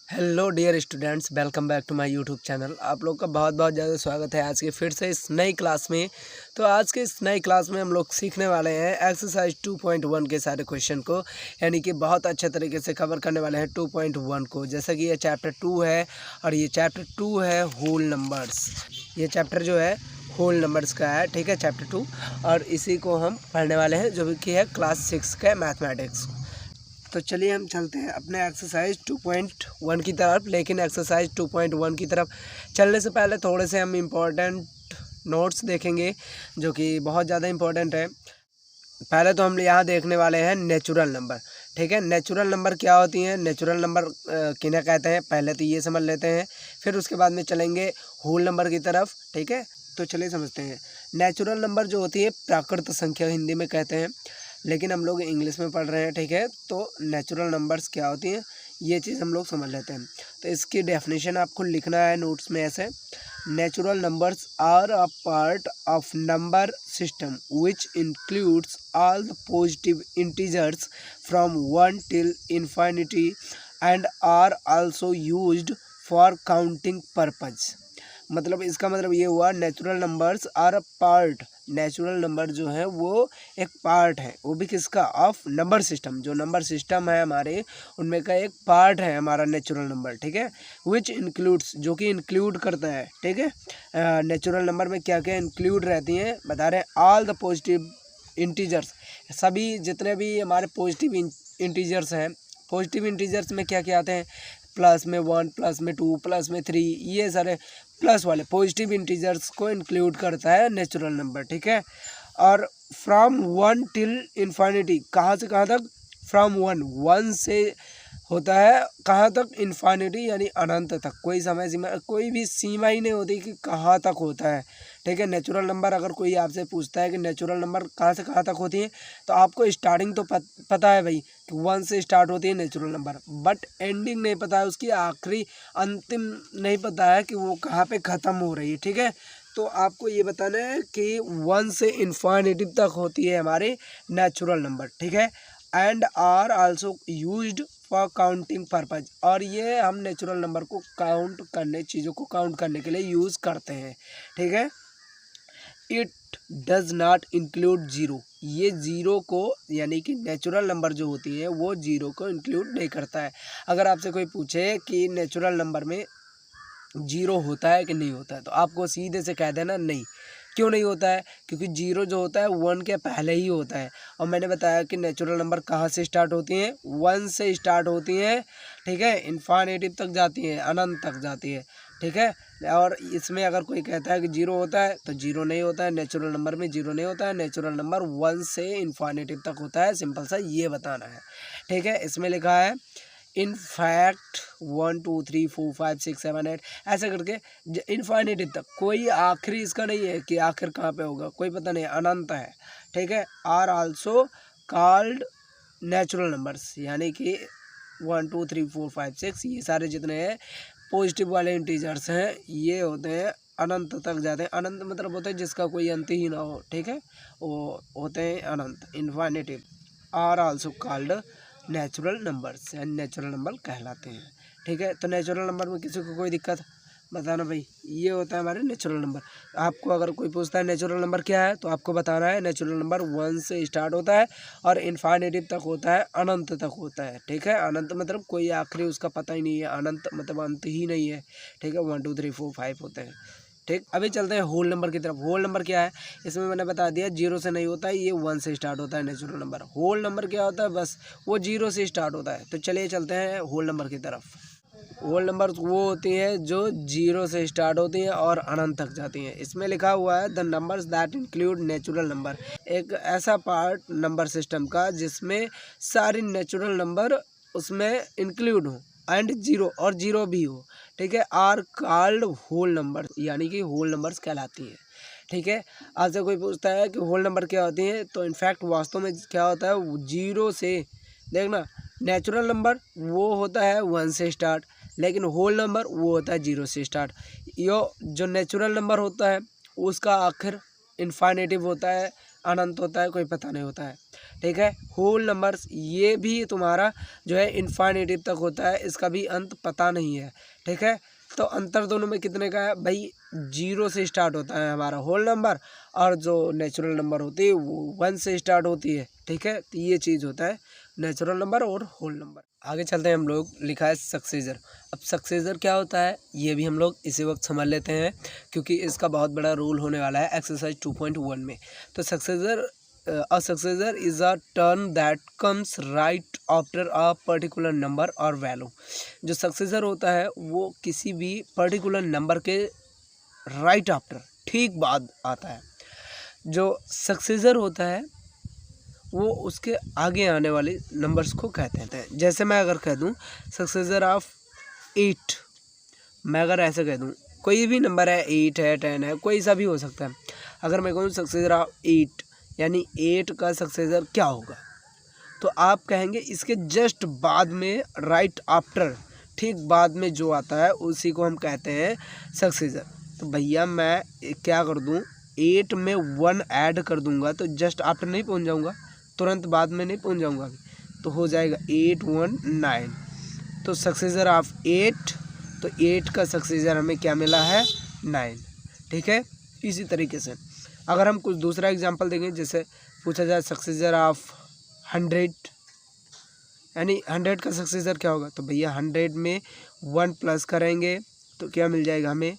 Hello dear students, welcome back to my YouTube channel. आप लोग का बहुत बहुत ज़्यादा स्वागत है आज के फिर से इस नई क्लास में। तो आज के इस नई क्लास में हम लोग सीखने वाले हैं एक्सरसाइज 2.1 के सारे क्वेश्चन को, यानी कि बहुत अच्छे तरीके से कवर करने वाले हैं 2.1 को। जैसा कि ये चैप्टर 2 है और ये चैप्टर 2 है होल नंबर्स। ये चैप्टर जो है होल नंबर्स का है, ठीक है, चैप्टर 2। और इसी को हम पढ़ने वाले हैं जो कि है क्लास 6 का मैथमेटिक्स। तो चलिए हम चलते हैं अपने एक्सरसाइज 2.1 की तरफ। लेकिन एक्सरसाइज 2.1 की तरफ चलने से पहले थोड़े से हम इम्पोर्टेंट नोट्स देखेंगे जो कि बहुत ज़्यादा इम्पोर्टेंट है। पहले तो हम यहाँ देखने वाले हैं नेचुरल नंबर, ठीक है। नेचुरल नंबर क्या होती हैं, नेचुरल नंबर किन्हें कहते हैं, पहले तो ये समझ लेते हैं, फिर उसके बाद में चलेंगे होल नंबर की तरफ, ठीक है। तो चलिए समझते हैं। नेचुरल नंबर जो होती है प्राकृत संख्या हिंदी में कहते हैं, लेकिन हम लोग इंग्लिश में पढ़ रहे हैं, ठीक है। तो नेचुरल नंबर्स क्या होती हैं ये चीज़ हम लोग समझ लेते हैं। तो इसकी डेफिनेशन आपको लिखना है नोट्स में ऐसे: natural numbers are a part of number system which includes all the positive integers from 1 till infinity and are also used for counting purpose. मतलब इसका मतलब ये हुआ natural numbers are a part, natural number जो है वो एक part है, वो भी किसका, ऑफ नंबर सिस्टम। जो नंबर सिस्टम है हमारे उनमें का एक पार्ट है हमारा नेचुरल नंबर, ठीक है। विच इंक्लूड्स, जो कि इंक्लूड करता है, ठीक है। नेचुरल नंबर में क्या क्या इंक्लूड रहती हैं बता रहे हैं। ऑल द पॉजिटिव इंटीजर्स, सभी जितने भी हमारे पॉजिटिव इंटीजर्स हैं। पॉजिटिव इंटीजर्स में क्या क्या आते हैं, प्लस में 1, प्लस में 2, प्लस में 3, ये सारे प्लस वाले पॉजिटिव इंटीजर्स को इंक्लूड करता है नेचुरल नंबर, ठीक है। और फ्रॉम 1 till इन्फिनिटी, कहाँ से कहाँ तक, फ्रॉम 1 से होता है कहाँ तक, इन्फिनिटी यानी अनंत तक। कोई समय सीमा, कोई भी सीमा ही नहीं होती कि कहाँ तक होता है, ठीक है। नेचुरल नंबर अगर कोई आपसे पूछता है कि नेचुरल नंबर कहाँ से कहाँ तक होती है, तो आपको स्टार्टिंग तो पता है भाई कि 1 से स्टार्ट होती है नेचुरल नंबर, बट एंडिंग नहीं पता है, उसकी आखिरी अंतिम नहीं पता है कि वो कहाँ पे ख़त्म हो रही है, ठीक है। तो आपको ये बताना है कि 1 से इन्फिनिटी तक होती है हमारे नेचुरल नंबर, ठीक है। And are also used for counting purpose, और ये हम नेचुरल नंबर को काउंट करने, चीज़ों को काउंट करने के लिए यूज़ करते हैं, ठीक है। It does not include zero, ये ज़ीरो को, यानी कि नेचुरल नंबर जो होती है वो ज़ीरो को इंक्लूड नहीं करता है। अगर आपसे कोई पूछे कि नेचुरल नंबर में जीरो होता है कि नहीं होता है, तो आपको सीधे से कह देना नहीं। क्यों नहीं होता है, क्योंकि जीरो जो होता है 1 के पहले ही होता है। और मैंने बताया कि नेचुरल नंबर कहाँ से स्टार्ट होती हैं, 1 से स्टार्ट होती हैं, ठीक है, इन्फिनिटी तक जाती है, अनंत तक जाती है, ठीक है। और इसमें अगर कोई कहता है कि जीरो होता है, तो जीरो नहीं होता है, नेचुरल नंबर में जीरो नहीं होता है। नेचुरल नंबर 1 से इन्फिनिटी तक होता है, सिंपल सा ये बताना है, ठीक है। इसमें लिखा है इन फैक्ट 1 2 3 4 5 6 7 8 ऐसे करके इन्फिनिटी तक। कोई आखिरी इसका नहीं है कि आखिर कहाँ पे होगा, कोई पता नहीं, अनंत है, ठीक है। Are also called natural numbers, यानी कि 1 2 3 4 5 6 ये सारे जितने हैं पॉजिटिव वाले इंटीजर्स हैं, ये होते हैं अनंत तक जाते हैं। अनंत मतलब होता है जिसका कोई अंत ही ना हो, ठीक है, वो होते हैं अनंत, infinity. Are also called natural numbers, यानी नेचुरल नंबर कहलाते हैं, ठीक है। तो नेचुरल नंबर में किसी को कोई दिक्कत बताना भाई, ये होता है हमारे नेचुरल नंबर। आपको अगर कोई पूछता है नेचुरल नंबर क्या है, तो आपको बताना है नेचुरल नंबर 1 से स्टार्ट होता है और इन्फिनिटी तक होता है, अनंत तक होता है, ठीक है। अनंत मतलब कोई आखिरी उसका पता ही नहीं है, अनंत मतलब अंत ही नहीं है, ठीक है। 1 2 3 4 5 होते हैं, ठीक। अभी चलते हैं होल नंबर की तरफ। होल नंबर क्या है, इसमें मैंने बता दिया जीरो से नहीं होता है, ये 1 से स्टार्ट होता है नेचुरल नंबर। होल नंबर क्या होता है, बस वो जीरो से स्टार्ट होता है। तो चलिए चलते हैं होल नंबर की तरफ। होल नंबर वो होती हैं जो जीरो से स्टार्ट होती हैं और अनंत तक जाती हैं। इसमें लिखा हुआ है the numbers that include natural number, एक ऐसा पार्ट नंबर सिस्टम का जिसमें सारी नेचुरल नंबर उसमें इंक्लूड हो एंड जीरो, और जीरो भी हो, ठीक है, आर कॉल्ड होल नंबर, यानी कि होल नंबर्स कहलाती हैं, ठीक है। आपसे कोई पूछता है कि होल नंबर क्या होती हैं, तो इनफैक्ट वास्तव में क्या होता है, जीरो से, देखना, नेचुरल नंबर वो होता है 1 से स्टार्ट, लेकिन होल नंबर वो होता है 0 से स्टार्ट। यो जो नेचुरल नंबर होता है उसका आखिर इन्फिनिटिव होता है, अनंत होता है, कोई पता नहीं होता है। ठीक है, होल नंबर्स ये भी तुम्हारा जो है इन्फाइनेटिव तक होता है, इसका भी अंत पता नहीं है। ठीक है, तो अंतर दोनों में कितने का है भाई, 0 से स्टार्ट होता है हमारा होल नंबर, और जो नेचुरल नंबर होती है वो 1 से स्टार्ट होती है। ठीक है, तो ये चीज़ होता है नेचुरल नंबर और होल नंबर। आगे चलते हैं हम लोग, लिखा है सक्सेसर। अब सक्सेसर क्या होता है ये भी हम लोग इसी वक्त समझ लेते हैं, क्योंकि इसका बहुत बड़ा रूल होने वाला है एक्सरसाइज 2.1 में। तो successor, a successor is a term that comes right after a particular number or value। जो सक्सेसर होता है वो किसी भी पर्टिकुलर नंबर के राइट आफ्टर, ठीक बाद आता है। जो सक्सेसर होता है वो उसके आगे आने वाले नंबर्स को कहते हैं। जैसे मैं अगर कह दूं सक्सेसर ऑफ 8, मैं अगर ऐसे कह दूं, कोई भी नंबर है, 8 है, 10 है, कोई सा भी हो सकता है। अगर मैं कहूँ सक्सेसर ऑफ 8 यानी 8 का सक्सेसर क्या होगा, तो आप कहेंगे इसके जस्ट बाद में, राइट आफ्टर, ठीक बाद में जो आता है उसी को हम कहते हैं सक्सेसर। तो भैया मैं क्या कर दूं, 8 में 1 ऐड कर दूंगा तो जस्ट आफ्टर नहीं पहुंच जाऊंगा, तुरंत बाद में नहीं पहुंच जाऊंगा, तो हो जाएगा 8 1 9। तो सक्सेसर ऑफ 8, तो 8 का सक्सेसर हमें क्या मिला है, 9। ठीक है, इसी तरीके से अगर हम कुछ दूसरा एग्जांपल देंगे, जैसे पूछा जाए सक्सेसर ऑफ 100 यानी 100 का सक्सेसर क्या होगा, तो भैया 100 में 1 प्लस करेंगे तो क्या मिल जाएगा हमें,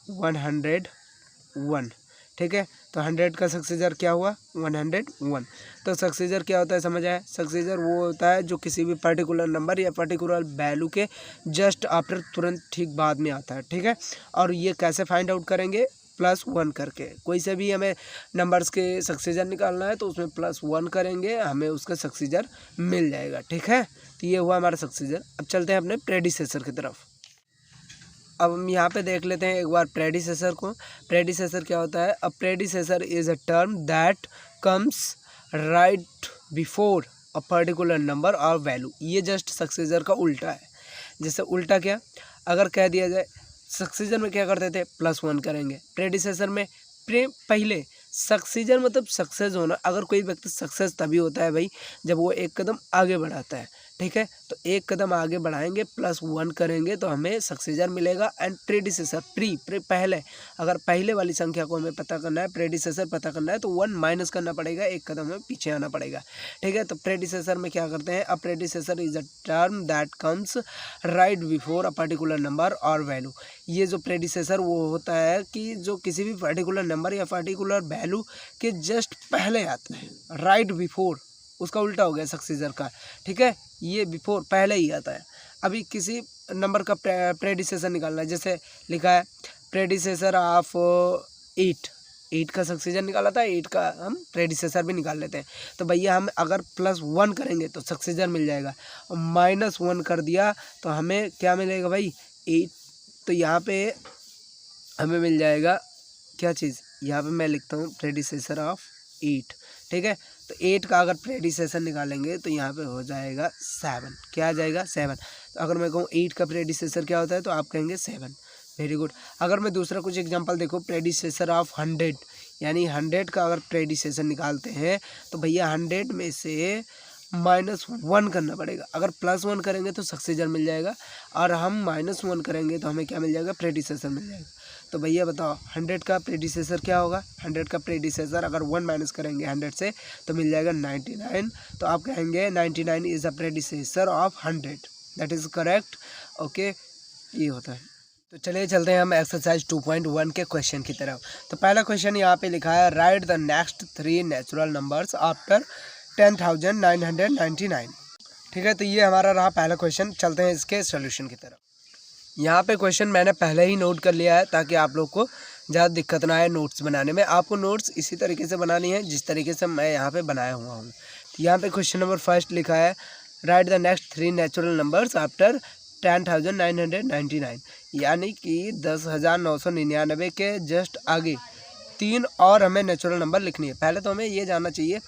101। ठीक है, तो 100 का सक्सेसर क्या हुआ, 101। तो सक्सेसर क्या होता है समझ आया, सक्सेसर वो होता है जो किसी भी पर्टिकुलर नंबर या पर्टिकुलर वैल्यू के जस्ट आफ्टर, तुरंत ठीक बाद में आता है। ठीक है, और ये कैसे फाइंड आउट करेंगे, +1 करके। कोई से भी हमें नंबर्स के सक्सेसर निकालना है तो उसमें +1 करेंगे, हमें उसका सक्सेसर मिल जाएगा। ठीक है, तो ये हुआ हमारा सक्सेसर। अब चलते हैं अपने प्रेडिसेसर की तरफ। अब हम यहाँ पे देख लेते हैं एक बार प्रेडिसेसर को। प्रेडिसेसर क्या होता है, a predecessor is a term that comes right before a particular number और वैल्यू। ये जस्ट सक्सेसर का उल्टा है। जैसे उल्टा क्या, अगर कह दिया जाए सक्सेसर में क्या करते थे, +1 करेंगे, प्रेडिसेसर में पहले। सक्सेसर मतलब सक्सेस होना। अगर कोई व्यक्ति सक्सेस तभी होता है भाई जब वो एक कदम आगे बढ़ाता है। ठीक है, तो एक कदम आगे बढ़ाएंगे, +1 करेंगे तो हमें सक्सेसर मिलेगा। एंड प्रेडिसेसर, पहले, अगर पहले वाली संख्या को हमें पता करना है, प्रेडिसेसर पता करना है, तो 1 माइनस करना पड़ेगा, एक कदम हमें पीछे आना पड़ेगा। ठीक है, तो प्रेडिसेसर में क्या करते हैं, a predecessor is a term that comes right before a particular number और वैल्यू। ये जो प्रेडिसेसर वो होता है कि जो किसी भी पर्टिकुलर नंबर या पर्टिकुलर वैल्यू के जस्ट पहले आता है, राइट बिफोर, उसका उल्टा हो गया सक्सेसर का। ठीक है, ये बिफोर पहले ही आता है। अभी किसी नंबर का प्रेडिसेसर निकालना है, जैसे लिखा है प्रेडिसेसर ऑफ 8 का सक्सेसर निकाला था, 8 का हम प्रेडिसेसर भी निकाल लेते हैं। तो भैया हम अगर +1 करेंगे तो सक्सेसर मिल जाएगा, और -1 कर दिया तो हमें क्या मिलेगा भाई, 8। तो यहाँ पे हमें मिल जाएगा क्या चीज़, यहाँ पे मैं लिखता हूँ प्रेडिसेसर ऑफ 8। ठीक है, तो 8 का अगर प्रेडिसेसर निकालेंगे तो यहाँ पे हो जाएगा 7। क्या आ जाएगा, 7। तो अगर मैं कहूँ 8 का प्रेडिसेसर क्या होता है तो आप कहेंगे 7। Very good. अगर मैं दूसरा कुछ एग्जांपल देखो, प्रेडिसेसर ऑफ 100 यानी 100 का अगर प्रेडिसेसर निकालते हैं तो भैया 100 में से -1 करना पड़ेगा। अगर +1 करेंगे तो सक्सेसर मिल जाएगा, और हम -1 करेंगे तो हमें क्या मिल जाएगा, प्रेडिसेसर मिल जाएगा। तो भैया बताओ 100 का प्रेडिसेसर क्या होगा, 100 का प्रेडिसेसर अगर 1 माइनस करेंगे 100 से तो मिल जाएगा 99। तो आप कहेंगे 99 is a predecessor of 100, that is correct. Okay, ये होता है। तो चलिए चलते हैं हम एक्सरसाइज 2.1 के क्वेश्चन की तरफ। तो पहला क्वेश्चन यहाँ पे लिखा है, write the next 3 natural numbers after 10,999। ठीक है, तो ये हमारा रहा पहला क्वेश्चन। चलते हैं इसके सॉल्यूशन की तरफ। यहाँ पे क्वेश्चन मैंने पहले ही नोट कर लिया है ताकि आप लोग को ज़्यादा दिक्कत ना आए नोट्स बनाने में। आपको नोट्स इसी तरीके से बनानी है जिस तरीके से मैं यहाँ पे बनाया हुआ हूँ। यहाँ पे क्वेश्चन नंबर 1 लिखा है, write the next 3 natural numbers after 10,999, यानी कि 10,999 के जस्ट आगे 3 और हमें नेचुरल नंबर लिखनी है। पहले तो हमें ये जानना चाहिए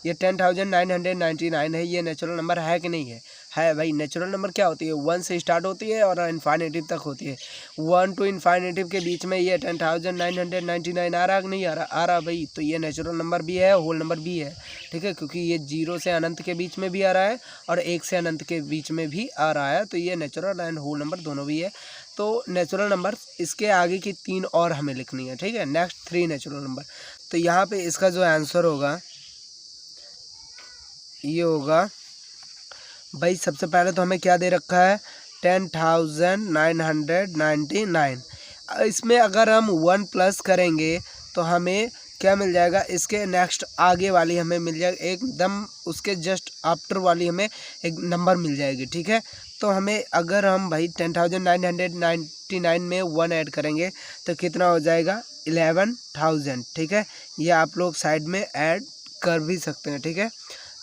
ये 10,999 है, ये नेचुरल नंबर है कि नहीं है। है भाई। नेचुरल नंबर क्या होती है, 1 से स्टार्ट होती है और इन्फाइनेटिव तक होती है। 1 to इन्फाइनेटिव के बीच में ये 10,999 आ रहा कि नहीं आ रहा, आ रहा भाई। तो ये नेचुरल नंबर भी है, होल नंबर भी है, ठीक है, क्योंकि ये 0 से अनंत के बीच में भी आ रहा है और 1 से अनंत के बीच में भी आ रहा है। तो ये नेचुरल एंड होल नंबर दोनों भी है। तो नेचुरल नंबर, इसके आगे की 3 और हमें लिखनी है, ठीक है। Next 3 natural number. तो यहाँ पे इसका जो आंसर होगा ये होगा भाई, सबसे पहले तो हमें क्या दे रखा है, 10,999। इसमें अगर हम 1 प्लस करेंगे तो हमें क्या मिल जाएगा, इसके नेक्स्ट आगे वाली हमें मिल जाएगा, एकदम उसके जस्ट आफ्टर वाली हमें एक नंबर मिल जाएगी, ठीक है। तो हमें अगर हम भाई 10,999 में 1 ऐड करेंगे तो कितना हो जाएगा, 11,000, ठीक है। ये आप लोग साइड में ऐड कर भी सकते हैं, ठीक है,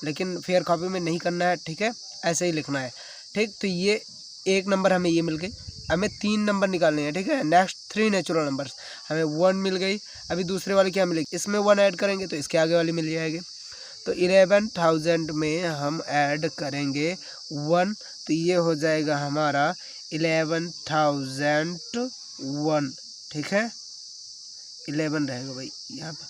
लेकिन फेयर कॉपी में नहीं करना है, ठीक है, ऐसे ही लिखना है, ठीक। तो ये एक नंबर हमें ये मिल गई, हमें 3 नंबर निकालने हैं, ठीक है। नेक्स्ट 3 नेचुरल नंबर्स, हमें 1 मिल गई। अभी दूसरे वाली क्या मिलेगी, इसमें 1 ऐड करेंगे तो इसके आगे वाली मिल जाएगी। तो 11,000 में हम ऐड करेंगे 1, तो ये हो जाएगा हमारा 11,001, ठीक है। 11 रहेगा भाई यहाँ पे,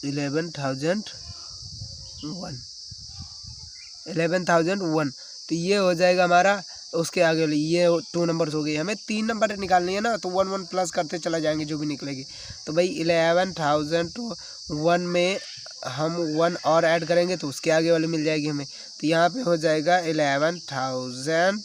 11,001। तो ये हो जाएगा हमारा, उसके आगे वाली ये 2 नंबर्स हो गई। हमें 3 नंबर निकालनी है ना, तो 1 प्लस करते चला जाएंगे, जो भी निकलेगी। तो भाई 11,001 में हम 1 और ऐड करेंगे तो उसके आगे वाली मिल जाएगी हमें। तो यहाँ पे हो जाएगा 11,002।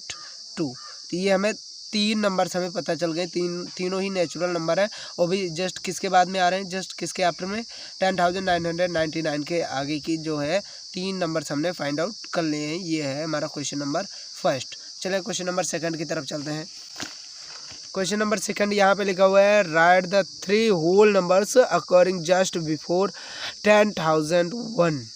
तो ये हमें 3 नंबर्स हमें पता चल गए, तीनों ही नेचुरल नंबर है। और भी जस्ट किसके बाद में आ रहे हैं, जस्ट किसके आफ्टर में, 10,999 के आगे की जो है 3 नंबर्स हमने फाइंड आउट कर लिए हैं। ये है हमारा क्वेश्चन नंबर फर्स्ट। चलिए क्वेश्चन नंबर सेकंड की तरफ चलते हैं। क्वेश्चन नंबर सेकंड यहाँ पे लिखा हुआ है, write the 3 whole numbers according just before 10,001।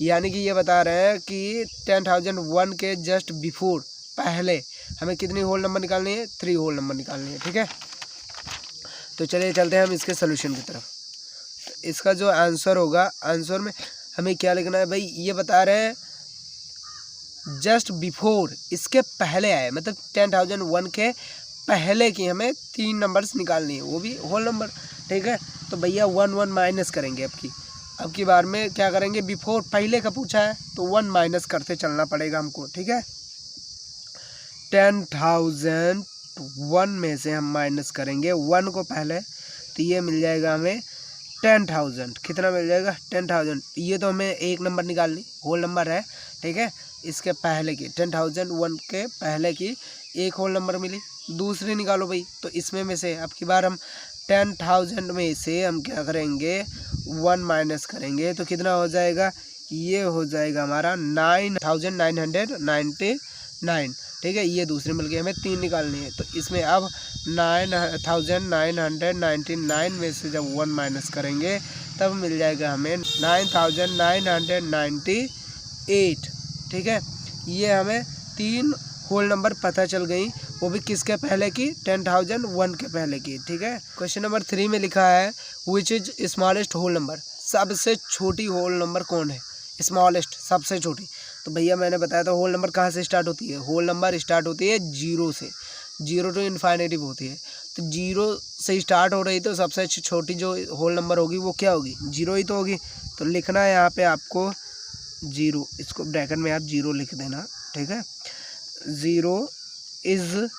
यानी कि ये बता रहे हैं कि 10,001 के जस्ट बिफोर, पहले हमें कितनी होल नंबर निकालनी है, 3 होल नंबर निकालनी है, ठीक है। तो चलिए चलते हैं हम इसके सोल्यूशन की तरफ। तो इसका जो आंसर होगा, आंसर में हमें क्या लिखना है भाई, ये बता रहे हैं जस्ट बिफोर, इसके पहले आए, मतलब 10,001 के पहले की हमें 3 नंबर्स निकालनी है, वो भी होल नंबर, ठीक है। तो भैया 1 माइनस करेंगे अब की बार में क्या करेंगे, बिफोर पहले का पूछा है तो 1 माइनस करते चलना पड़ेगा हमको, ठीक है। 10,001 में से हम माइनस करेंगे 1 को पहले, तो ये मिल जाएगा हमें 10,000। कितना मिल जाएगा, 10,000। ये तो हमें एक नंबर निकालनी, होल नंबर है, ठीक है। इसके पहले की 10,001 के पहले की एक होल नंबर मिली, दूसरी निकालो भाई। तो इसमें में से अब की बार हम 10,000 में से हम क्या करेंगे, 1 माइनस करेंगे तो कितना हो जाएगा, ये हो जाएगा हमारा 9,999, ठीक है। ये दूसरी मिल गई, हमें 3 निकालनी है। तो इसमें अब 9,999 में से जब 1 माइनस करेंगे तब मिल जाएगा हमें 9,998, ठीक है। ये हमें 3 होल नंबर पता चल गई, वो भी किसके पहले की, 10,001 के पहले की, ठीक है। क्वेश्चन नंबर 3 में लिखा है, which is smallest whole number, सबसे छोटी होल नंबर कौन है, स्मॉलेस्ट सबसे छोटी। तो भैया मैंने बताया था होल नंबर कहाँ से स्टार्ट होती है, होल नंबर स्टार्ट होती है 0 से, 0 टू इन्फाइनेटिव होती है। तो 0 से स्टार्ट हो रही, तो सबसे छोटी जो होल नंबर होगी वो क्या होगी, 0 ही तो होगी। तो लिखना है यहाँ पे आपको 0, इसको ब्रैकेट में आप 0 लिख देना, ठीक है। 0 is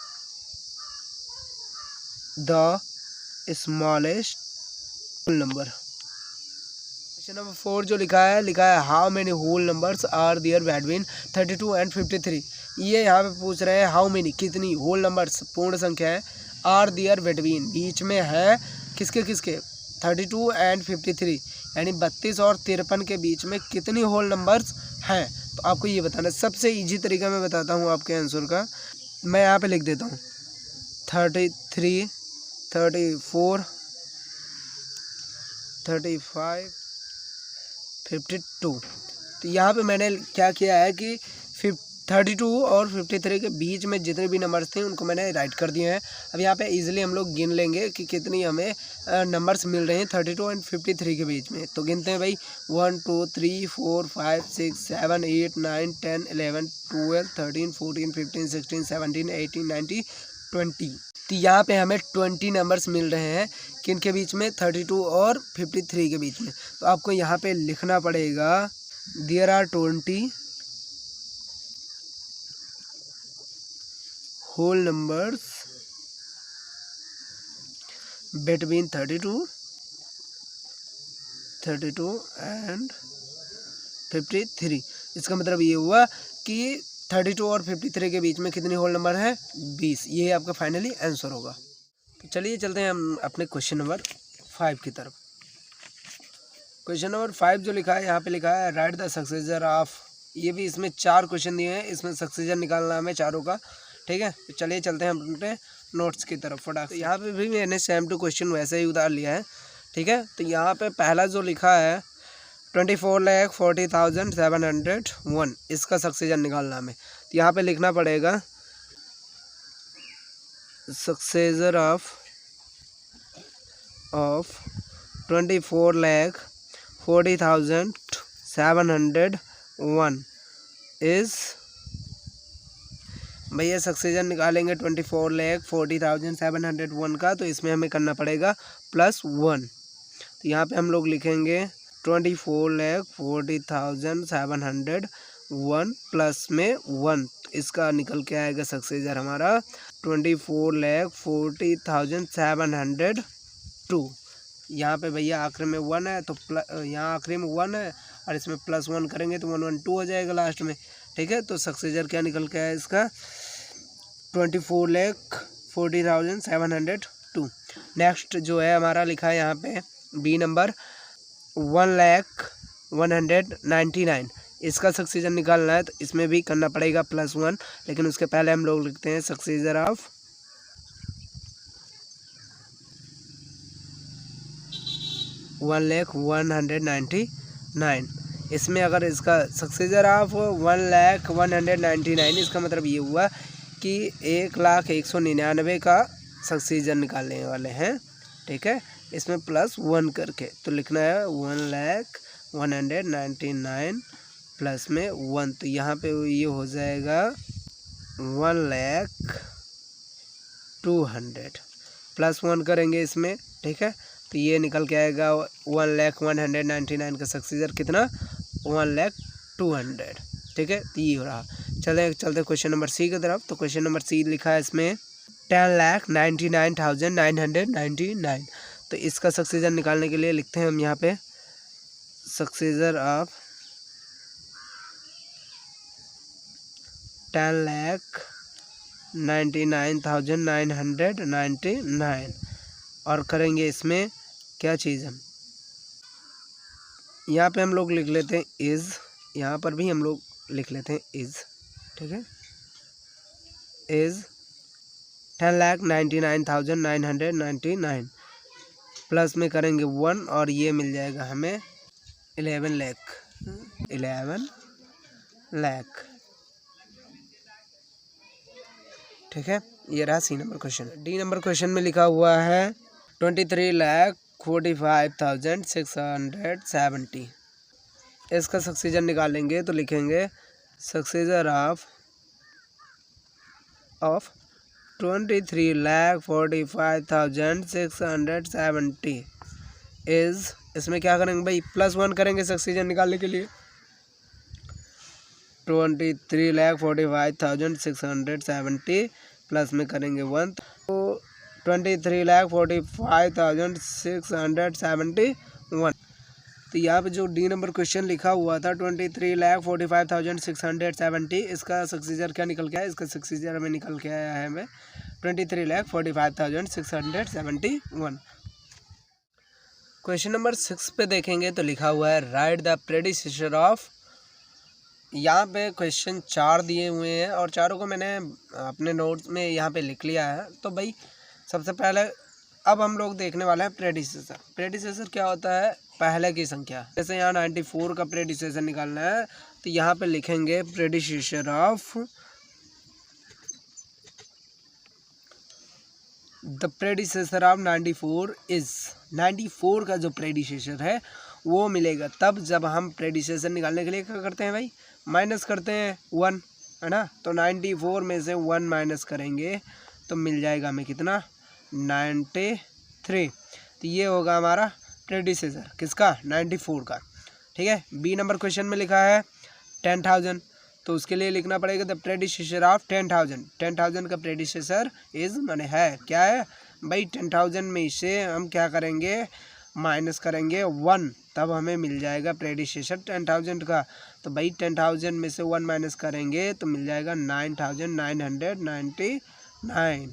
the smallest whole number. Question number 4 जो लिखा है how many whole numbers are there between 32 and 53। ये यहाँ पे पूछ रहे हैं हाउ मेनी, कितनी होल नंबर्स, पूर्ण संख्या है, आर देयर बिटवीन, बीच में है किसके किसके, 32 एंड 53, यानी 32 और 53 के बीच में कितनी होल नंबर्स हैं। तो आपको ये बताना है। सबसे इजी तरीका मैं बताता हूँ आपके आंसर का, मैं यहाँ पे लिख देता हूँ 33, 34, 35, 52। तो यहाँ पे मैंने क्या किया है कि 32 और 53 के बीच में जितने भी नंबर्स थे उनको मैंने राइट कर दिए हैं। अब यहाँ पे इजीली हम लोग गिन लेंगे कि कितनी हमें नंबर्स मिल रहे हैं 32 एंड 53 के बीच में। तो गिनते हैं भाई 1 2 3 4 5 6 7 8 9 10 11 12 13 14 15 16 17 18 19 20। तो यहाँ पे हमें 20 नंबर्स मिल रहे हैं किन के बीच में, 32 और 53 के बीच में। तो आपको यहाँ पे लिखना पड़ेगा there are 20 whole numbers between 32 and 53। इसका मतलब ये हुआ कि 32 और 53 के बीच में कितनी होल नंबर है, 20। ये आपका फाइनली आंसर होगा। तो चलिए चलते हैं हम अपने क्वेश्चन नंबर 5 की तरफ। क्वेश्चन नंबर 5 जो लिखा है यहाँ पे लिखा है राइट द सक्सेसर ऑफ, ये भी इसमें 4 क्वेश्चन दिए हैं, इसमें सक्सेसर निकालना है हमें चारों का, ठीक है। तो चलिए चलते हैं अपने नोट्स की तरफ फटाक। तो यहाँ पे भी मैंने सेम टू क्वेश्चन वैसे ही उतार लिया है, ठीक है। तो यहाँ पे पहला जो लिखा है 24,40,701, इसका सक्सेसर निकालना हमें। तो यहाँ पे लिखना पड़ेगा सक्सेसर ऑफ 24,40,701 इज़, भैया सक्सेसर निकालेंगे 24,40,701 का, तो इसमें हमें करना पड़ेगा +1। तो यहाँ पे हम लोग लिखेंगे 24,40,701 प्लस में 1, इसका निकल के आएगा सक्सेसर हमारा 24,40,702। यहाँ पे भैया आखिर में 1 है, तो यहाँ आखिरी में 1 है और इसमें +1 करेंगे तो 112 हो जाएगा लास्ट में, ठीक है। तो सक्सेसर क्या निकल के आया इसका 24,40,702। नेक्स्ट जो है हमारा लिखा है यहाँ पे बी नंबर 1,01,99, इसका सक्सेसर निकालना है। तो इसमें भी करना पड़ेगा +1, लेकिन उसके पहले हम लोग लिखते हैं सक्सेसर ऑफ 1,01,99। इसमें अगर इसका सक्सेसर ऑफ 1,01,99, इसका मतलब ये हुआ कि 1,01,99 का सक्सेसर निकालने वाले हैं, ठीक है। इसमें +1 करके तो लिखना है 1,01,99 प्लस में 1। तो यहाँ पे ये हो जाएगा 1,02,000 +1 करेंगे इसमें, ठीक है। तो ये निकल के आएगा 1,01,99 का सक्सेसर कितना 1,02,000, ठीक है। तो ये हो रहा। चलते क्वेश्चन नंबर सी की तरफ। तो क्वेश्चन नंबर सी लिखा है इसमें 10,99,999। तो इसका सक्सेसर निकालने के लिए लिखते हैं हम यहाँ पे सक्सेसर ऑफ 10,99,999 और करेंगे इसमें क्या चीज़ हम यहाँ पे हम लोग लिख लेते हैं इज़, यहाँ पर भी हम लोग लिख लेते हैं इज़, ठीक है। इज़ 10,99,999 प्लस में करेंगे 1 और ये मिल जाएगा हमें 11 लाख, ठीक है। ये रहा C number question. D number question में लिखा हुआ है 23,45,670। इसका सक्सेसर निकालेंगे तो लिखेंगे सक्सेसर ऑफ 23,45,670 इज़, इसमें क्या करेंगे भाई +1 करेंगे सक्सेसर निकालने के लिए। 23,45,670 प्लस में करेंगे 1, तो 23,45,671। तो यहाँ पे जो डी नंबर क्वेश्चन लिखा हुआ था 23,45,670, इसका सक्सेसर क्या निकल के आया, इसका सक्सेसर हमें निकल के आया है हमें 23,45,671। क्वेश्चन नंबर 6 पे देखेंगे तो लिखा हुआ है राइट द प्रेडिसेसर ऑफ। यहाँ पे क्वेश्चन 4 दिए हुए हैं और चारों को मैंने अपने नोट्स में यहाँ पे लिख लिया है। तो भाई सबसे पहले अब हम लोग देखने वाले हैं प्रेडिसेसर। प्रेडिसेसर क्या होता है, पहले की संख्या। जैसे यहाँ 94 का प्रेडिसेसर निकालना है तो यहाँ पे लिखेंगे predecessor of the predecessor of 94 is 94 का जो प्रेडिसेसर है वो मिलेगा तब जब हम प्रेडिसेसर निकालने के लिए क्या करते हैं भाई, माइनस करते हैं 1, है ना। तो 94 में से 1 माइनस करेंगे तो मिल जाएगा हमें कितना, 93। तो ये होगा हमारा प्रेडिसेसर किसका, 94 का। ठीक है। बी नंबर क्वेश्चन में लिखा है 10,000, तो उसके लिए लिखना पड़ेगा द प्रेडिसेसर ऑफ 10,000। 10,000 का प्रेडिसेसर इज माने है, क्या है भाई, 10,000 में से हम क्या करेंगे, माइनस करेंगे 1, तब हमें मिल जाएगा प्रेडिसेसर 10,000 का। तो भाई 10,000 में से 1 माइनस करेंगे तो मिल जाएगा 9,999।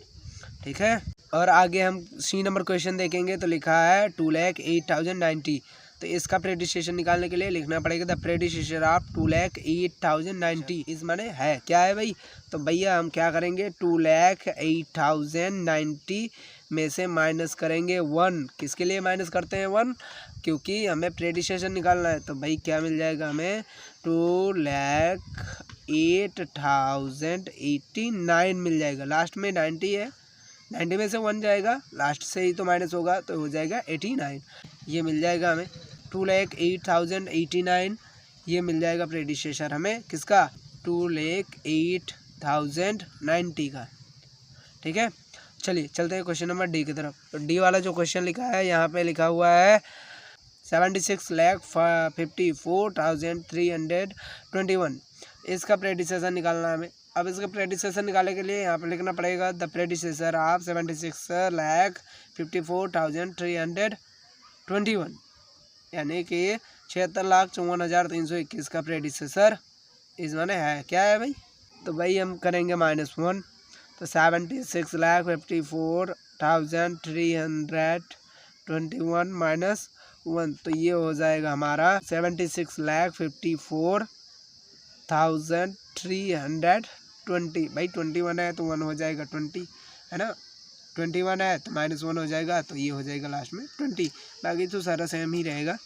ठीक है। और आगे हम सी नंबर क्वेश्चन देखेंगे तो लिखा है 2,08,090। तो इसका प्रेडिसेसर निकालने के लिए लिखना पड़ेगा द प्रेडिसेसर ऑफ 2,08,090 इस माने है, क्या है भाई। तो भैया हम क्या करेंगे, 2,08,090 में से माइनस करेंगे 1। किसके लिए माइनस करते हैं 1, क्योंकि हमें प्रेडिसेसर निकालना है। तो भाई क्या मिल जाएगा हमें, 2,08,089 मिल जाएगा। लास्ट में 90 है, 90 में से 1 जाएगा, लास्ट से ही तो माइनस होगा तो हो जाएगा 89। ये मिल जाएगा हमें 2,08,089। ये मिल जाएगा प्रेडिसेसर हमें किसका, 2,08,090 का। ठीक है। चलिए चलते हैं क्वेश्चन नंबर डी की तरफ। तो डी वाला जो क्वेश्चन लिखा है यहाँ पे लिखा हुआ है 76,54,321। इसका प्रेडिसेसर निकालना है हमें। अब इसका प्रेडिसेसर निकालने के लिए यहाँ पे लिखना पड़ेगा द प्रेडिसेसर ऑफ 76,54,321, यानी कि 76,54,321 का प्रेडिसेसर इस माने है, क्या है भाई। तो भाई हम करेंगे -1, तो 76,54,321 -1, तो ये हो जाएगा हमारा 76,54,320। भाई 21 है तो 1 हो जाएगा 20, है ना। 21 है तो -1 हो जाएगा, तो ये हो जाएगा लास्ट में 20। बाकी तो सारा सेम ही रहेगा।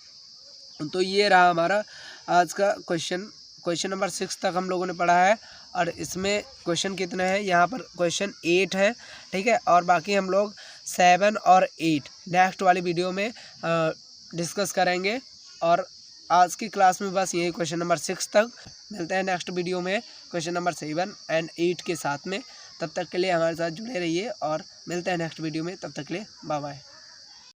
तो ये रहा हमारा आज का क्वेश्चन। क्वेश्चन नंबर 6 तक हम लोगों ने पढ़ा है और इसमें क्वेश्चन कितने हैं, यहाँ पर क्वेश्चन 8 है। ठीक है। और बाकी हम लोग 7 और 8 नेक्स्ट वाली वीडियो में डिस्कस करेंगे। और आज की क्लास में बस यही क्वेश्चन नंबर 6 तक। मिलते हैं नेक्स्ट वीडियो में क्वेश्चन नंबर 7 और 8 के साथ में। तब तक के लिए हमारे साथ जुड़े रहिए और मिलते हैं नेक्स्ट वीडियो में। तब तक के लिए बाय बाय।